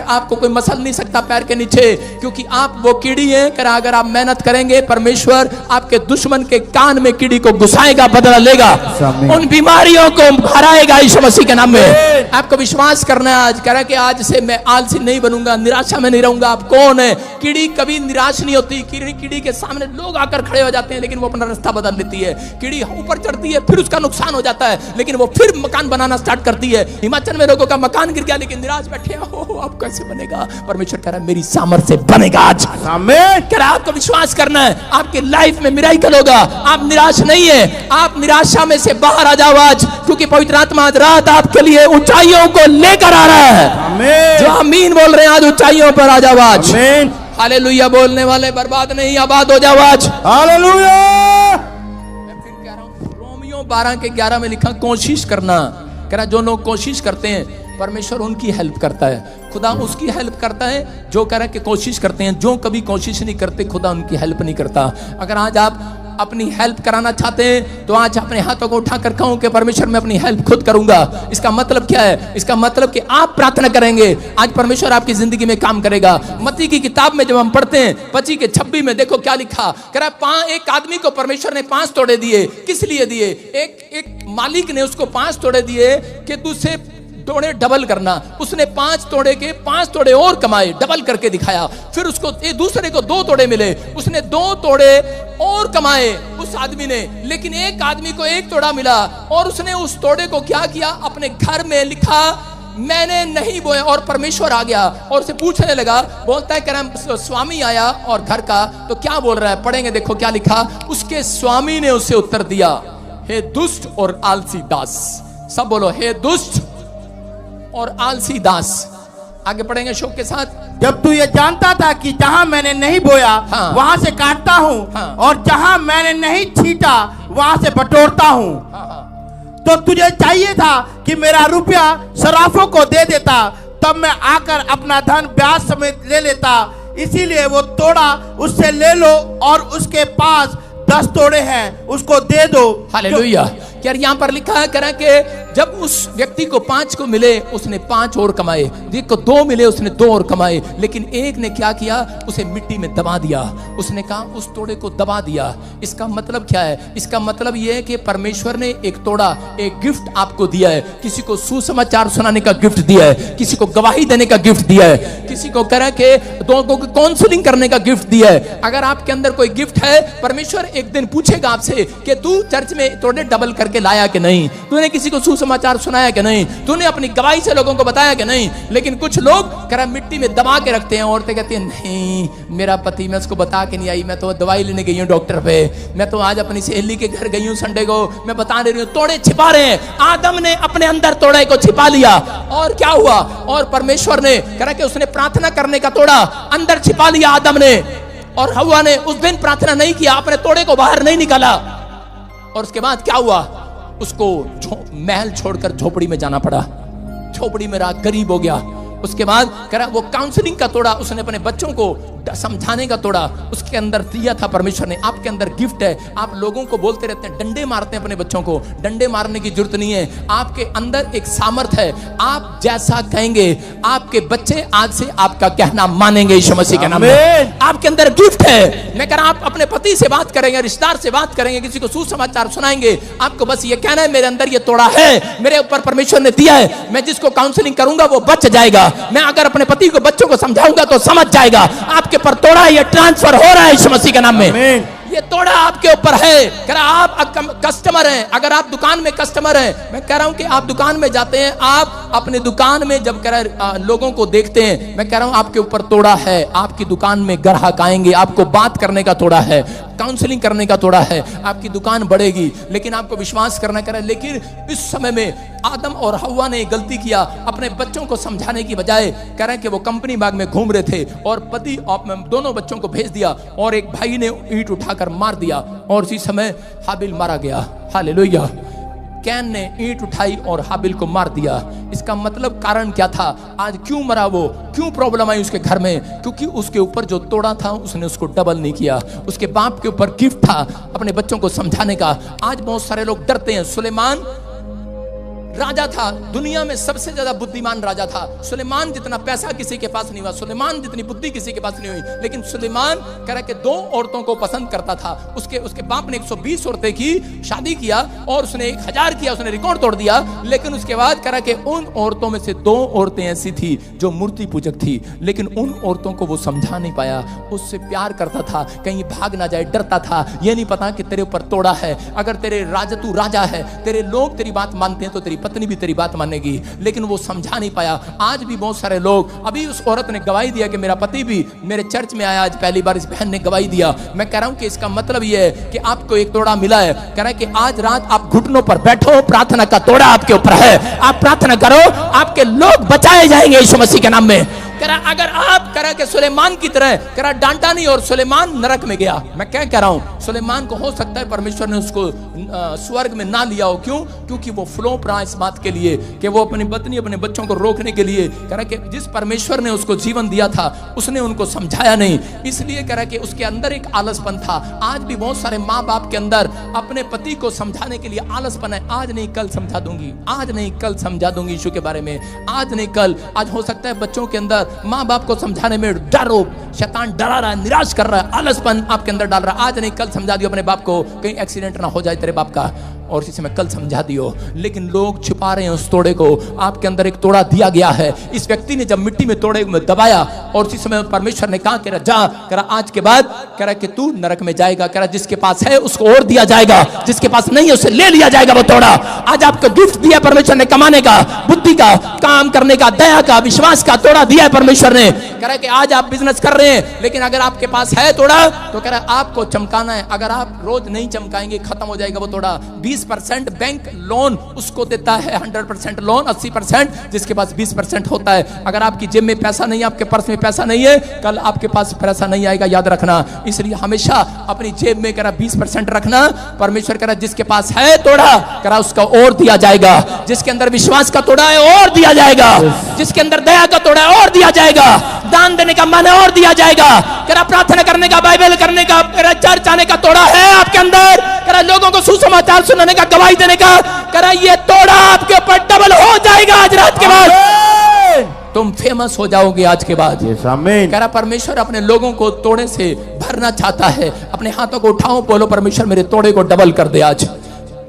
आपको कोई मसल नहीं सकता पैर के नीचे, क्योंकि आप वो कीड़ी हैं। कह रहा अगर आप मेहनत करेंगे परमेश्वर आपके दुश्मन के कान में कीड़ी को घुसाएगा, बदला लेगा, उन बीमारियों को हराएगा यीशु मसीह के नाम में। आपको विश्वास करना है आज। कह रहा है कि आज से मैं आलसी नहीं बनूंगा, निराशा में नहीं रहूंगा। आप कौन है? कीड़ी कभी निराश नहीं होती। कीड़ी के सामने लोग आकर खड़े हो जाते हैं लेकिन वो अपना रास्ता बदल लेती है। कीड़ी ऊपर चढ़ती है फिर उसका नुकसान हो जाता है लेकिन वो फिर मकान बनाना स्टार्ट करती है। हिमाचल में लोगों का मकान गिर गया लेकिन निराश बैठे हो, अब कैसे बनेगा? परमेश्वर कह रहा है मेरी सामर्थ से बनेगा आज। आमीन। कह रहा है आपको विश्वास करना है, आपकी लाइफ में मिराकल होगा। आप निराश नहीं है, आप निराशा में से बाहर आ जाओ आज, क्योंकि पवित्र आत्मा आज रात आपके लिए ऊंचाइयों को लेकर आ रहा है। आमीन। जो आमीन बोल रहे हैं आज ऊंचाइयों पर आ जाओ आज। आमीन। हालेलुया बोलने वाले बर्बाद नहीं, आबाद हो जाओ आज। हालेलुया। मैं फिर कह रहा हूं रोमियो 12:11 में लिखा कोशिश करना। कह रहा जो लोग कोशिश करते हैं परमेश्वर उनकी हेल्प करता है। खुदा उसकी हेल्प करता है जो कह रहा है कि कोशिश करते हैं। जो कभी कोशिश नहीं करते खुदा उनकी हेल्प नहीं करता। अगर आज आप अपनी हेल्प कराना चाहते हैं तो आज अपने हाथों को उठाकर कहूं कि परमेश्वर मैं अपनी हेल्प खुद करूंगा। इसका मतलब क्या है? इसका मतलब कि आप प्रार्थना करेंगे, आज परमेश्वर आपकी जिंदगी में काम करेगा। मत्ती की किताब में जब हम पढ़ते हैं 25:26 में देखो क्या लिखा। कह रहा एक आदमी को परमेश्वर ने 5 तोड़े दिए। किस लिए दिए? एक मालिक ने उसको 5 तोड़े दिए कि दूसरे तोड़े डबल करना। उसने 5 तोड़े के 5 तोड़े और कमाए, डबल करके दिखाया। फिर उसको दूसरे को 2 तोड़े मिले, उसने 2 तोड़े और कमाए उस आदमी ने। लेकिन एक आदमी को 1 तोड़ा मिला और उसने उस तोड़े को क्या किया? अपने घर में लिखा मैंने नहीं बोया। और परमेश्वर आ गया और उसे पूछने लगा, बोलता है कह स्वामी आया और घर का तो क्या बोल रहा है? पढ़ेंगे देखो क्या लिखा। उसके स्वामी ने उसे उत्तर दिया, हे दुष्ट और आलसी दास। सब बोलो, हे दुष्ट और आलसी दास। आगे पढ़ेंगे शोक के साथ। जब तू ये जानता था कि जहां मैंने नहीं बोया वहां से काटता हूं और जहां मैंने नहीं छीटा वहां से बटोरता हूं, तो तुझे चाहिए था कि मेरा रुपया सराफों को दे देता, तब मैं आकर अपना धन ब्याज समेत ले लेता। इसीलिए वो तोड़ा उससे ले लो और उसके पास 10 तोड़े हैं उसको दे दो। हालेलुया। क्या यहाँ पर लिखा है करा कि जब उस व्यक्ति को 5 को मिले उसने 5 और कमाए, देखो 2 मिले उसने 2 और कमाए। लेकिन एक ने क्या किया? उसे मिट्टी में दबा दिया। उसने कहा उस तोड़े को दबा दिया। इसका मतलब क्या है? इसका मतलब यह है कि परमेश्वर ने एक तोड़ा, एक गिफ्ट आपको दिया है। किसी को सुसमाचार सुनाने का गिफ्ट दिया है, किसी को गवाही देने का गिफ्ट दिया है, किसी को करा के लोगों को काउंसलिंग करने का गिफ्ट दिया है। अगर आपके अंदर कोई गिफ्ट है, परमेश्वर एक दिन पूछेगा आपसे कि तू चर्च में तोड़े डबल करके लाया कि नहीं, तूने किसी को सुसमाचार सुनाया कि नहीं, तूने अपनी गवाही से लोगों को बताया कि नहीं। लेकिन कुछ लोग करा मिट्टी में दबा के रखते हैं। औरतें कहती हैं नहीं मेरा पति, मैं उसको बता के नहीं आई, मैं तो दवाई लेने गई हूँ डॉक्टर पे, मैं तो आज अपनी सहेली के घर गई हूँ संडे को, मैं बता दे रही हूँ। तोड़े छिपा रहे हैं। आदम ने अपने अंदर तोड़े को छिपा लिया और क्या हुआ? और परमेश्वर ने करा कि उसने प्रार्थना करने का तोड़ा अंदर छिपा लिया आदम ने, और हव्वा ने उस दिन प्रार्थना नहीं किया, अपने तोड़े को बाहर नहीं निकाला। और उसके बाद क्या हुआ? उसको महल छोड़कर झोपड़ी में जाना पड़ा। झोपड़ी में रहा, गरीब हो गया। उसके बाद करा वो काउंसलिंग का तोड़ा, उसने अपने बच्चों को समझाने का तोड़ा उसके अंदर दिया था परमेश्वर ने। आपके अंदर गिफ्ट है। आप लोगों को बोलते रहते हैं, डंडे मारते हैं अपने बच्चों को, डंडे मारने की जरूरत नहीं है। आपके अंदर एक सामर्थ है। आप जैसा कहेंगे आपके बच्चे आज से आपका कहना मानेंगे यीशु मसीह के नाम में। आपके अंदर गिफ्ट है। मैं कह रहा आप अपने पति से बात करेंगे, रिश्तेदार से बात करेंगे, किसी को सुसमाचार सुनाएंगे, आपको बस ये कहना है मेरे अंदर ये तोड़ा है, मेरे ऊपर परमेश्वर ने दिया है, मैं जिसको काउंसलिंग करूंगा वो बच जाएगा। मैं अगर अपने पति को बच्चों को समझाऊंगा तो समझ जाएगा। आपके पर तोड़ा ये ट्रांसफर हो रहा है यीशु मसीह के नाम में। ये तोड़ा आपके ऊपर है। कह रहा आप कस्टमर हैं। अगर आप दुकान में कस्टमर हैं, मैं कह रहा हूं कि आप दुकान में जाते हैं, आप अपने दुकान में जब कह रहा लोगों को देखते हैं, मैं कह रहा हूं आपके ऊपर तोड़ा है। आपकी दुकान में ग्राहक आएंगे, आपको बात करने का तोड़ा है, काउंसलिंग करने का तोड़ा है, आपकी दुकान बढ़ेगी। लेकिन आपको विश्वास करना करें। लेकिन इस समय में आदम और हव्वा ने गलती किया, अपने बच्चों को समझाने की बजाय कह रहे कि वो कंपनी बाग में घूम रहे थे और पति दोनों बच्चों को भेज दिया और एक भाई ने ईंट उठाकर मार दिया और उसी समय हाबिल मारा गया। हालेलुया। कैन ने ईंट उठाई और हाबिल को मार दिया। इसका मतलब कारण क्या था? आज क्यों मरा वो, क्यों प्रॉब्लम आई उसके घर में? क्योंकि उसके ऊपर जो तोड़ा था उसने उसको डबल नहीं किया। उसके बाप के ऊपर गिफ्ट था अपने बच्चों को समझाने का। आज बहुत सारे लोग डरते हैं। सुलेमान राजा था, दुनिया में सबसे ज्यादा बुद्धिमान राजा था। सुलेमान जितना पैसा किसी के पास नहीं हुआ, सुलेमान जितनी बुद्धि किसी के पास नहीं हुई, लेकिन सुलेमान कह रहा कि 2 औरतों को पसंद करता था। उसके बाप ने 120 औरतें की, शादी किया और उसने 1000 किया, उसने रिकॉर्ड तोड़ दिया। लेकिन उसके बाद कह रहा कि उन औरतों में से 2 औरतें ऐसी थी जो मूर्ति पूजक थी, लेकिन उन औरतों को वो समझा नहीं पाया। उससे प्यार करता था, कहीं भाग ना जाए, डरता था। ये नहीं पता कि तेरे ऊपर तोड़ा है। अगर तेरे राजा, तू राजा है, तेरे लोग तेरी बात मानते हैं तो तेरी पत्नी भी तेरी बात मानेगी, लेकिन वो समझा नहीं पाया। आज भी बहुत सारे लोग, अभी उस औरत ने गवाही दिया कि मेरा पति भी मेरे चर्च में आया, आज पहली बार इस बहन ने गवाही दिया। मैं कह रहा हूं कि इसका मतलब ये है कि आपको एक तोड़ा मिला है। कह रहा है कि आज रात आप घुटनों पर बैठो, प्रार्थना का तोड़ा आपके ऊपर है, आप प्रार्थना करो, आपके लोग बचाए जाएंगे यीशु मसीह के नाम में। करा अगर आप करा के सुलेमान की तरह करा डांटा नहीं और सुलेमान नरक में गया। मैं क्या कह रहा हूं, सुलेमान को हो सकता है परमेश्वर ने उसको स्वर्ग में ना लिया हो। क्यों? क्योंकि वो फ्लो रहा इस बात के लिए कि वो अपनी पत्नी, अपने बच्चों को रोकने के लिए करा कि जिस परमेश्वर ने उसको जीवन दिया था उसने उनको समझाया नहीं, इसलिए करा कि उसके अंदर एक आलसपन था। आज भी बहुत सारे माँ बाप के अंदर अपने पति को समझाने के लिए आलसपन है। आज नहीं कल समझा दूंगी, आज नहीं कल समझा दूंगी यीशु के बारे में, आज नहीं कल। आज हो सकता है बच्चों के अंदर माँ बाप को समझाने में डर हो, शैतान डरा रहा है, निराश कर रहा है, आलसपन आपके अंदर डाल रहा है। आज नहीं कल समझा दियो अपने बाप को, कहीं एक्सीडेंट ना हो जाए तेरे बाप का, और इसी में कल समझा दियो। लेकिन लोग छिपा रहे हैं उस तोड़े को। आपके अंदर एक तोड़ा दिया गया है। इस व्यक्ति ने जब मिट्टी में तोड़े में दबाया और उसी समय परमेश्वर ने कहा, कह रहा जा, कह रहा आज के बाद कह रहा कि तू नरक में जाएगा। कह रहा जिसके पास है उसको और दिया जाएगा, जिसके पास नहीं है उसे ले लिया जाएगा वो तोड़ा। आज आपको गिफ्ट दिया परमेश्वर ने, कमाने का, बुद्धि का, काम करने का, दया का, विश्वास का तोड़ा दिया है परमेश्वर ने। कह रहा कि आज आप बिजनेस कर रहे हैं, लेकिन अगर आपके पास है तोड़ा तो कह रहा आपको चमकाना है। अगर आप रोज नहीं चमकाएंगे खत्म हो जाएगा वो तोड़ा। 20% बैंक लोन उसको देता है, 100% लोन, 80% जिसके पास 20% होता है। अगर आपकी जेब में पैसा नहीं है, आपके पर्स में पैसा नहीं है, कल आपके पास पैसा नहीं आएगा, याद रखना। इसलिए हमेशा अपनी जेब में करा 20% रखना। परमेश्वर करा जिसके पास है तोड़ा करा उसका और दिया जाएगा, जिसके अंदर विश्वास का तोड़ा है और दिया जाएगा, जिसके अंदर दया का तोड़ा है और दिया जाएगा, दान देने का मन है और दिया जाएगा। करा प्रार्थना करने का, बाइबल करने का, चर्च आने का तोड़ा है आपके अंदर, करा लोगों को सुसमाचार सुनाने का, गवाही देने का, करा ये तोड़ा आपके ऊपर डबल हो जाएगा आज रात के बाद। तुम फेमस हो जाओगे आज के बाद। करा परमेश्वर अपने लोगों को तोड़े से भरना चाहता है। अपने हाथों को उठाओ, बोलो परमेश्वर मेरे तोड़े को डबल कर दे आज।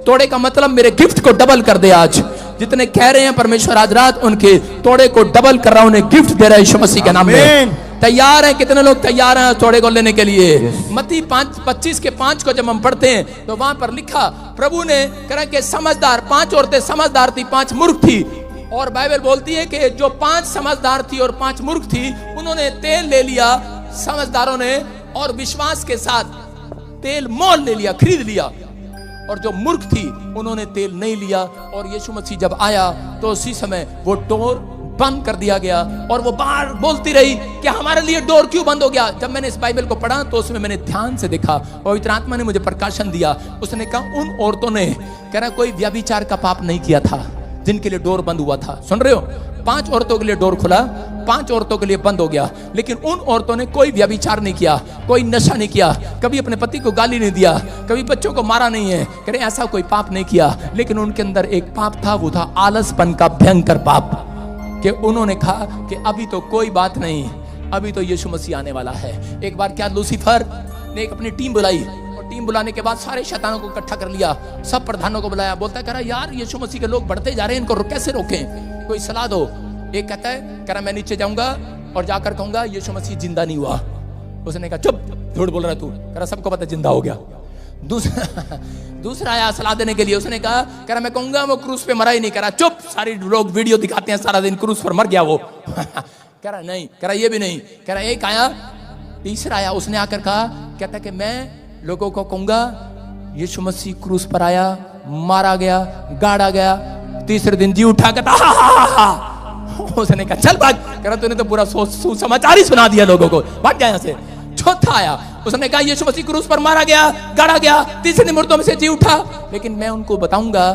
तोड़े का मतलब मेरे गिफ्ट को डबल कर दे आज। जितने कह रहे हैं परमेश्वर आज रात उनके तोड़े को डबल कर रहा हूं, उन्हें गिफ्ट दे रहा है यीशु मसीह के नाम में। तैयार हैं? कितने लोग तैयार हैं तोड़े को लेने के लिए? मत्ती 5:25 को जब हम पढ़ते हैं तो वहां पर लिखा, प्रभु ने कहा कि समझदार 5 औरतें समझदार थी, 5 मूर्ख थी। और बाइबल बोलती है कि जो 5 समझदार थी और 5 मूर्ख थी, उन्होंने तेल ले लिया समझदारों ने, और विश्वास के साथ तेल मोल ले लिया, खरीद लिया। और जो मूर्ख थी उन्होंने तेल नहीं लिया। और यीशु मसीह जब आया तो उसी समय वो डोर बंद कर दिया गया और वो बाहर बोलती रही कि हमारे लिए डोर क्यों बंद हो गया। जब मैंने इस बाइबल को पढ़ा तो उसमें मैंने ध्यान से देखा, पवित्र आत्मा ने मुझे प्रकाशन दिया। उसने कहा उन औरतों ने कह रहा कोई व्यभिचार का पाप नहीं किया था जिनके लिए डोर बंद हुआ था। सुन रहे हो? 5 औरतों के लिए डोर खुला, 5 औरतों के लिए बंद हो गया। लेकिन उन औरतों ने कोई व्यभिचार नहीं किया, कोई नशा नहीं किया, कभी अपने पति को गाली नहीं दिया, कभी बच्चों को मारा नहीं है, कह ऐसा कोई पाप नहीं किया। लेकिन उनके अंदर एक पाप था, वो था आलसपन का भयंकर पाप। कि उन्होंने कहा कि अभी तो कोई बात नहीं, अभी तो यीशु मसीह आने वाला है। एक बार क्या लूसीफर ने एक अपनी टीम बुलाई, और टीम बुलाने के बाद सारे शैतानों को इकट्ठा कर लिया, सब प्रधानों को बुलाया। बोलता है कह रहा यार यीशु मसीह के लोग बढ़ते जा रहे हैं, इनको कैसे रोकें, कोई सलाह दो। एक कहता है कह रहा मैं नीचे जाऊंगा और जाकर कहूंगा यीशु मसीह जिंदा नहीं हुआ। उसने कहा चुप, झूठ बोल रहा तू, कह रहा सबको पता जिंदा हो गया। दूसरा आया सलाह देने के लिए, उसने कहा कह रहा मैं कहूंगा वो क्रूस पे मरा ही नहीं। कह रहा चुप, सारे लोग वीडियो दिखाते हैं सारा दिन क्रूस पर मर गया वो। कह रहा नहीं, कह रहा ये भी नहीं। कह रहा एक आया, तीसरा आया, उसने आकर कहा, कहता कि मैं लोगों को कहूंगा यीशु मसीह क्रूस पर आया, मारा गया, गाड़ा गया, तीसरे दिन जी उठा। कहता उसने कहा चल भाग। कह रहा तूने तो पूरा सुसमाचार ही सुना दिया लोगों को, भाग गया यहाँ से। चौथा आया, उसने कहा यीशु मसीह क्रूस पर मारा गया, गाड़ा गया, तीसरे दिन मुर्दों में से जी उठा। लेकिन मैं उनको बताऊंगा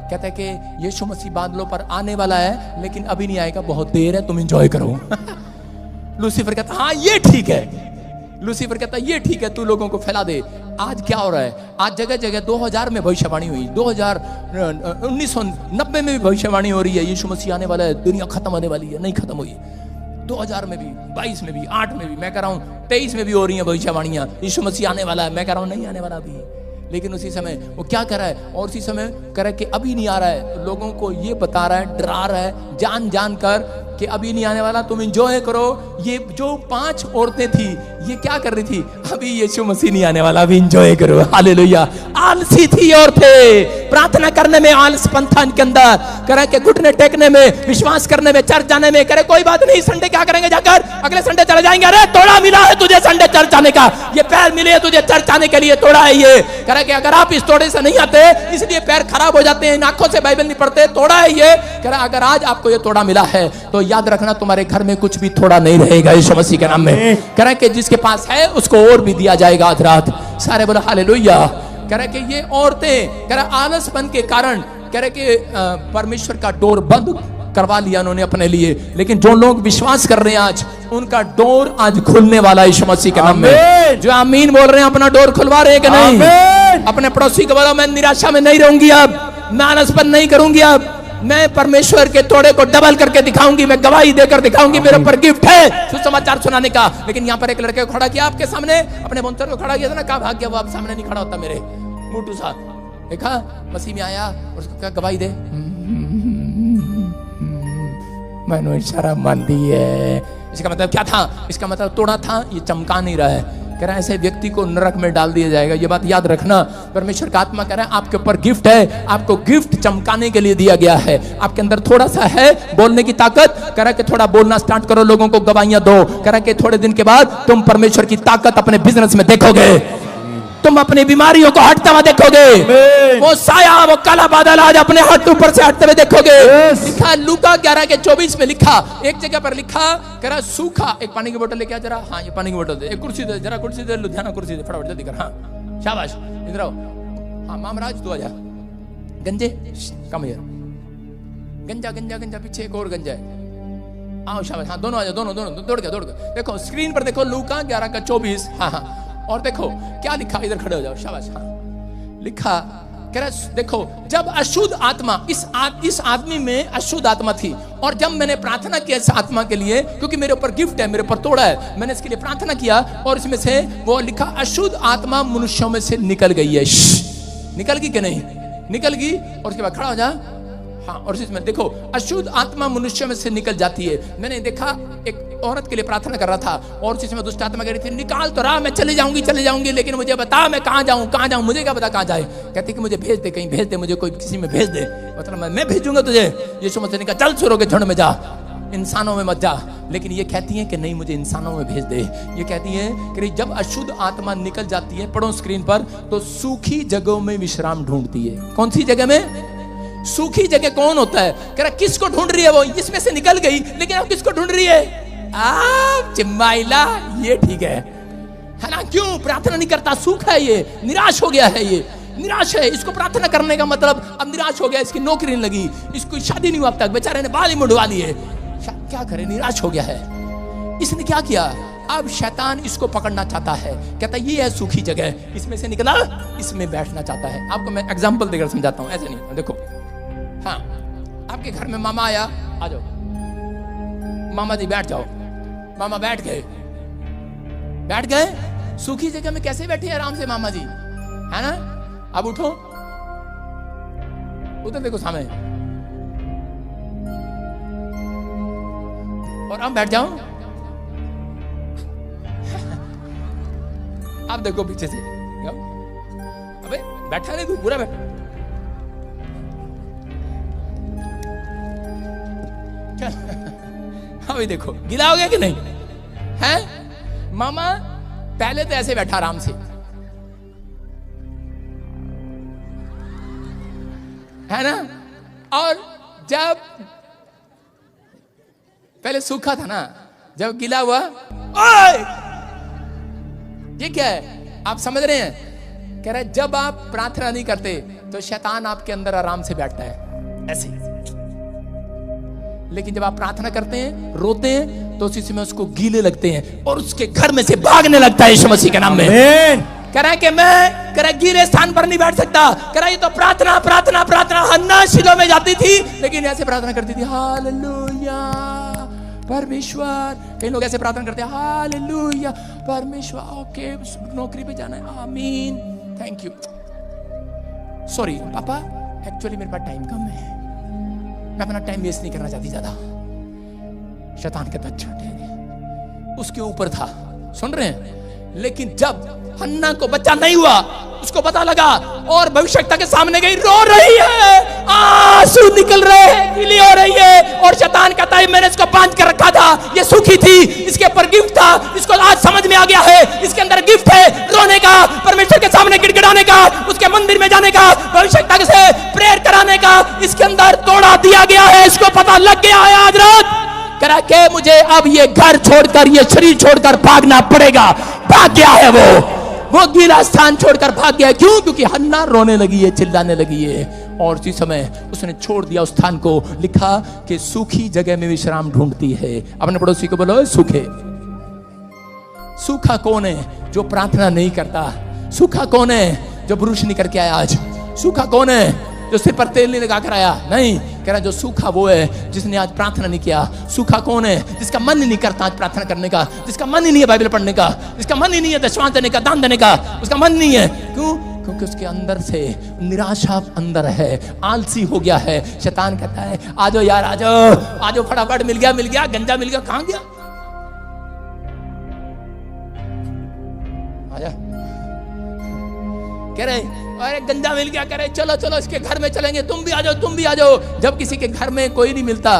कहता है कि यीशु मसीह बादलों पर आने वाला है, लेकिन अभी नहीं आएगा, बहुत देर है, तुम एंजॉय करो। लूसीफर कहता हाँ ये ठीक है। लूसीफर कहता ये ठीक है, तू लोगों को फैला दे। आज क्या हो रहा है? आज जगह जगह 2000 में भविष्यवाणी हुई, 1990 में भी भविष्यवाणी हो रही है, यीशु मसीह आने वाला है, दुनिया खत्म होने वाली है। नहीं खत्म हुई, 2000 में भी, 22 में भी, 8 में भी, मैं कह रहा हूँ 23 में भी हो रही है भविष्यवाणियां, यीशु मसीह आने वाला है। मैं कह रहा हूँ नहीं आने वाला अभी। लेकिन उसी समय वो क्या कर रहा है, और उसी समय कह रहा है कि अभी नहीं आ रहा है, लोगों को ये बता रहा है, डरा रहा है जान जान कर कि अभी नहीं आने वाला, तुम एंजॉय करो। ये जो 5 औरतें थी, ये क्या कर रही थी? अभी यीशु मसीह नहीं आने वाला, अभी एंजॉय करो। हालेलुया। आलसी थी औरतें, प्रार्थना करने में आलसपन था इनके अंदर, करे कि घुटने टेकने में, विश्वास करने में, चर्च जाने में। करे कोई बात नहीं, संडे क्या करेंगे जाकर, अगले संडे चले जाएंगे। अरे तोड़ा मिला है तुझे संडे चर्च आने का, ये पैर मिले है तुझे चर्च आने के लिए, तोड़ा है ये। करे कि अगर आप इस तोड़े से नहीं आते इसलिए पैर खराब हो जाते हैं, आंखों से बाइबल नहीं पढ़ते, तोड़ा है ये। करे अगर आज आपको ये तोड़ा मिला है तो याद रखना तुम्हारे घर में कुछ भी थोड़ा नहीं रहेगा यीशु मसीह के नाम में। कह कि जिसके पास है उसको और भी दिया जाएगा आज रात। सारे बोलो हालेलुया। कह रहे कि ये औरतें, कह रहे आलसपन के कारण, कह रहे कि परमेश्वर का डोर बंद करवा लिया उन्होंने अपने लिए। लेकिन जो लोग विश्वास कर रहे हैं आज, उनका डोर आज खुलने वाला है यीशु मसीह के नाम में। जो आमीन बोल रहे हैं, अपना डोर खुलवा रहे हैं कि नहीं? अपने पड़ोसी को बोलो मैं निराशा में नहीं रहूंगी, अब मैं आलसपन नहीं करूंगी, अब मैं परमेश्वर के तोड़े को डबल करके दिखाऊंगी, मैं गवाही देकर दिखाऊंगी, मेरे ऊपर गिफ्ट है सुसमाचार सुनाने का। लेकिन यहाँ पर एक लड़के को खड़ा किया आपके सामने, अपने बोनसर को खड़ा किया था ना, कहा भाग गया वो, आप सामने नहीं खड़ा होता मेरे मोटू सा। देखा मसीह में आया और उसको क्या गवाही दे, मैंने इशारा मान दी है। इसका मतलब क्या था? इसका मतलब तोड़ा था, ये चमका नहीं रहा है। कह रहा है ऐसे व्यक्ति को नरक में डाल दिया जाएगा। ये बात याद रखना। परमेश्वर का आत्मा कह रहा है आपके ऊपर गिफ्ट है, आपको गिफ्ट चमकाने के लिए दिया गया है। आपके अंदर थोड़ा सा है बोलने की ताकत, कह रहा है कि थोड़ा बोलना स्टार्ट करो, लोगों को गवाहियां दो। कह रहा है कि थोड़े दिन के बाद तुम परमेश्वर की ताकत अपने बिजनेस में देखोगे, तुम अपनी बीमारियों को हटता हुआ देखोगे। वो साया, वो काला बादल आज अपने हाथ ऊपर से हटते हुए देखोगे। लिखा लूका 11:24 में लिखा, एक जगह पर लिखा, कह रहा सूखा। एक पानी की बोतल लेके आ जरा। हाँ ये पानी की बोतल दे, एक कुर्सी दे जरा, कुर्सी दे, लुधियाना कुर्सी दे, फटाफट जल्दी कर। हाँ शाबाश, इधर आओ। हाँ मामराज तू आ जा। गंजे कम यार, गंजा गंजा गंजा, पीछे एक और गंजा है। आओ शाबाश। हाँ दोनों आ जाओ, दोनों दोनों दौड़ के दौड़ के। देखो स्क्रीन पर देखो लूका 11:24। हाँ हाँ, और देखो क्या लिखा, इधर खड़े हो जाओ शाबाश। हाँ लिखा, कह रहा देखो जब अशुद्ध आत्मा, इस आदमी में अशुद्ध आत्मा थी, और जब मैंने प्रार्थना किया इस आत्मा के लिए, क्योंकि मेरे ऊपर गिफ्ट है, मेरे ऊपर तोड़ा है, मैंने इसके लिए प्रार्थना किया, और इसमें से वो लिखा अशुद्ध आत्मा मनुष्यों में से निकल गई है। निकल गई कि नहीं? निकल गई। और उसके बाद खड़ा हो जा। हाँ, और इसमें देखो अशुद्ध आत्मा मनुष्यों में से निकल जाती है। मैंने देखा एक औरत के लिए प्रार्थना कर रहा था, और जिसमें दुष्ट आत्मा कह रही थी निकाल तो रहा, मैं चले जाऊंगी, लेकिन मुझे बता मैं कहाँ जाऊं, मुझे क्या पता कहाँ जाए। कहती कि मुझे भेज दे, कहीं भेज दे, मुझे कोई किसी में भेज दे। मतलब मैं भेजूंगा तुझे। यीशु मसीह ने कहा चल सुरों के झुंड में जा, इंसानों में मत जा। लेकिन ये कहती है कि नहीं मुझे इंसानों में भेज दे। ये कहती है कि जब अशुद्ध आत्मा निकल जाती है, पढ़ो स्क्रीन पर, तो सूखी जगहों में विश्राम ढूंढती है। कौन सी जगह में? सूखी जगह कौन होता है? कह रहा किसको ढूंढ रही है? वो इसमें से निकल गई, लेकिन अब किसको ढूंढ रही है? आप चिम्माइला, ये ठीक है ना? क्यों प्रार्थना नहीं करता? सूखा है ये, निराश हो गया है, ये निराश है। इसको प्रार्थना करने का मतलब अब निराश हो गया, इसकी नौकरी नहीं लगी, इसको शादी नहीं हुआ अब तक, बेचारे ने बाल ही मुंडवा लिए, क्या करे, निराश हो गया है। इसने क्या किया? अब शैतान इसको पकड़ना चाहता है, कहता ये है सूखी जगह, इसमें से निकला, इसमें बैठना चाहता है। आपको मैं एग्जांपल देकर समझाता हूं, ऐसे नहीं। देखो हाँ, आपके घर में मामा आया, आ जाओ मामा जी बैठ जाओ। मामा बैठ गए, सूखी जगह में कैसे बैठे आराम से मामा जी, है ना? अब उठो, उधर देखो सामने, और अब बैठ जाओ। अब देखो पीछे से, अबे बैठा नहीं तू, पूरा बैठ। अभी देखो गिला हो गया कि नहीं है? मामा पहले तो ऐसे बैठा आराम से, है ना? और जब पहले सूखा था ना, जब गिला हुआ, ओए ये क्या है? आप समझ रहे हैं? कह रहे जब आप प्रार्थना नहीं करते तो शैतान आपके अंदर आराम से बैठता है। ऐसे। लेकिन जब आप प्रार्थना करते हैं, रोते हैं, तो उसी समय उसको गीले लगते हैं और उसके घर में से भागने लगता है यीशु मसीह के नाम में। कह रहा है कि मैं कह रहा गीले स्थान पर नहीं बैठ सकता। कह रहा ये तो प्रार्थना प्रार्थना प्रार्थना। हन्ना शिलो में जाती थी, लेकिन ऐसे प्रार्थना करती थी, हालेलुया परमेश्वर। कई लोग ऐसे प्रार्थना करते हैं, हालेलुया परमेश्वर, ओके नौकरी पे जाना है, आमीन, थैंक यू, सॉरी पापा एक्चुअली मेरे पास टाइम कम है, मैं अपना टाइम वेस्ट नहीं करना चाहती ज्यादा। शैतान कहता अच्छा उसके ऊपर था, सुन रहे हैं। लेकिन जब हन्ना को बच्चा नहीं हुआ, उसको पता लगा और भविष्यवक्ता के सामने गई, रो रही है, आंसू निकल रहे हैं, गीली हो रही है। और शैतान कहता है मैंने इसको बांध कर रखा था, ये सुखी थी, इसके ऊपर गिफ्ट था, इसको आज समझ में आ गया है, इसके अंदर गिफ्ट है रोने का, परमेश्वर के सामने गिड़गिड़ाने का, उसके मंदिर में जाने का, भविष्यवक्ता से प्रेयर कराने का, इसके अंदर तोड़ा दिया गया है, इसको पता लग गया है आज रात। करा के मुझे अब ये घर छोड़कर, ये शरीर छोड़कर भागना पड़ेगा। भाग गया है वो गीला स्थान छोड़कर भाग गया। क्यों? क्योंकि हन्ना रोने लगी है, चिल्लाने लगी है। और उसी समय उसने छोड़ दिया उस स्थान को। लिखा कि सूखी जगह में विश्राम ढूंढती है। अपने पड़ोसी को बोलो सूखे। सूखा कौन है? जो प्रार्थना नहीं करता। सूखा कौन है? जो ब्रुश नहीं करके आया आज। सूखा कौन है? जो सिर पर तेल नहीं लगा कर आया। नहीं, कह रहा जो सूखा वो है जिसने आज प्रार्थना नहीं किया। सूखा कौन है? जिसका मन ही नहीं करता आज प्रार्थना करने का, जिसका मन ही नहीं है बाइबल पढ़ने का, जिसका मन ही नहीं है दशमांश देने का, दान देने का, उसका मन नहीं है। क्यों? क्योंकि उसके अंदर से निराशा अंदर है, आलसी हो गया है। शैतान कहता है आजो यार, आजो फटाफट, मिल गया गंजा मिल गया, कहां गया, आजा। कह रहे अरे गंजा मिल गया, कह रहे चलो चलो इसके घर में चलेंगे, तुम भी आ जाओ। जब किसी के घर में कोई नहीं मिलता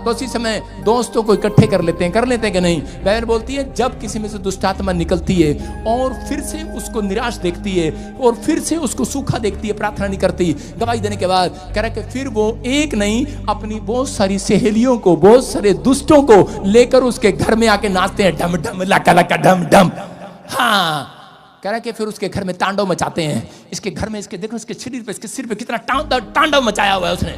तो उसी समय दोस्तों को इकट्ठे कर लेते हैं कि नहीं। बाइबल बोलती है जब किसी में से दुष्ट आत्मा निकलती है और फिर से उसको निराश देखती है और फिर से उसको सूखा देखती है, प्रार्थना नहीं करती, गवाही देने के बाद कह रहा कि फिर वो एक नहीं अपनी बहुत सारी सहेलियों को, बहुत सारे दुष्टों को लेकर उसके घर में आके नाचते हैं, ढम ढम लका लका ढम ढम। हाँ, कह रहा कि फिर उसके घर में तांडव मचाते हैं। इसके घर में इसके देखो, इसके शरीर पे, इसके सिर पे कितना तांडव मचाया हुआ है उसने।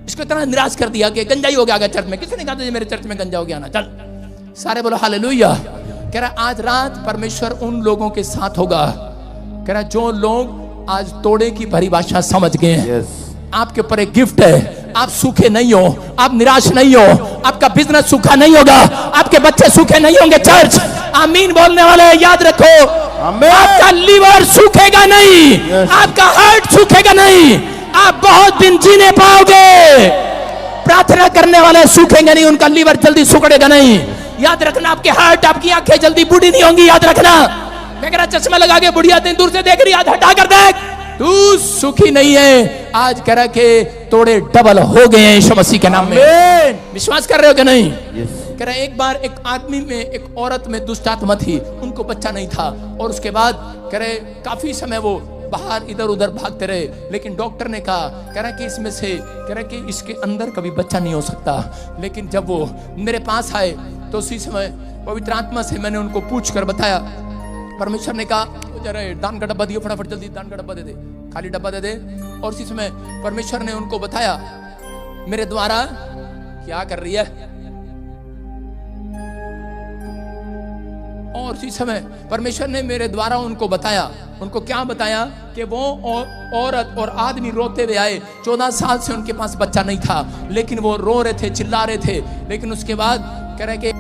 इसको इतना निराश कर दिया कि गंजा ही हो गया चर्च में। किसी ने कहा था मेरे चर्च में गंजा हो गया ना, चल सारे बोलो हालेलुया। कह रहा आज रात परमेश्वर उन लोगों के साथ होगा, कह रहा जो लोग आज तोड़े की परिभाषा समझ गए हैं। आपके ऊपर एक गिफ्ट है, आप सूखे नहीं हो, आप निराश नहीं हो, आपका बिजनेस सूखा नहीं होगा, आपके बच्चे सूखे नहीं होंगे। चर्च आमीन बोलने वाले याद रखो, आपका लीवर सूखेगा नहीं, आपका हार्ट सूखेगा नहीं, आप बहुत दिन जीने पाओगे। प्रार्थना करने वाले सूखेंगे नहीं, उनका लीवर जल्दी सुखड़ेगा नहीं। याद रखना, आपके हार्ट, आपकी आंखें जल्दी बूढ़ी नहीं होंगी। याद रखना, मैं कह रहा चश्मा लगा के बुढ़िया दिन दूर से देख रही, हाथ हटा कर देख, तू सुखी नहीं है। आज कह रहा के तोड़े डबल हो गए हैं यीशु मसीह के नाम में। विश्वास कर रहे हो कि नहीं? कह रहा एक बार एक आदमी में, एक औरत में दुष्ट आत्मा थी, उनको बच्चा नहीं था। और उसके बाद कह रहे काफी समय वो बाहर इधर उधर भागते रहे, लेकिन डॉक्टर ने कहा, कह रहा कि इसमें से, कह रहा कि इसके अंदर कभी बच्चा नहीं हो सकता। लेकिन जब वो मेरे पास आए तो उसी समय पवित्र आत्मा से मैंने उनको पूछ कर बताया। परमेश्वर ने कहा जरा दान का डब्बा दियो, फटाफट जल्दी दान का डब्बा दे दे, खाली डब्बा दे दे। और उसी समय परमेश्वर ने उनको बताया मेरे द्वारा क्या कर रही है। और उसी समय परमेश्वर ने मेरे द्वारा उनको बताया। उनको क्या बताया? कि वो औरत और आदमी रोते हुए आए। 14 साल से उनके पास बच्चा नहीं था, लेकिन वो रो रहे थे, चिल्ला रहे थे। लेकिन उसके बाद कह रहे कि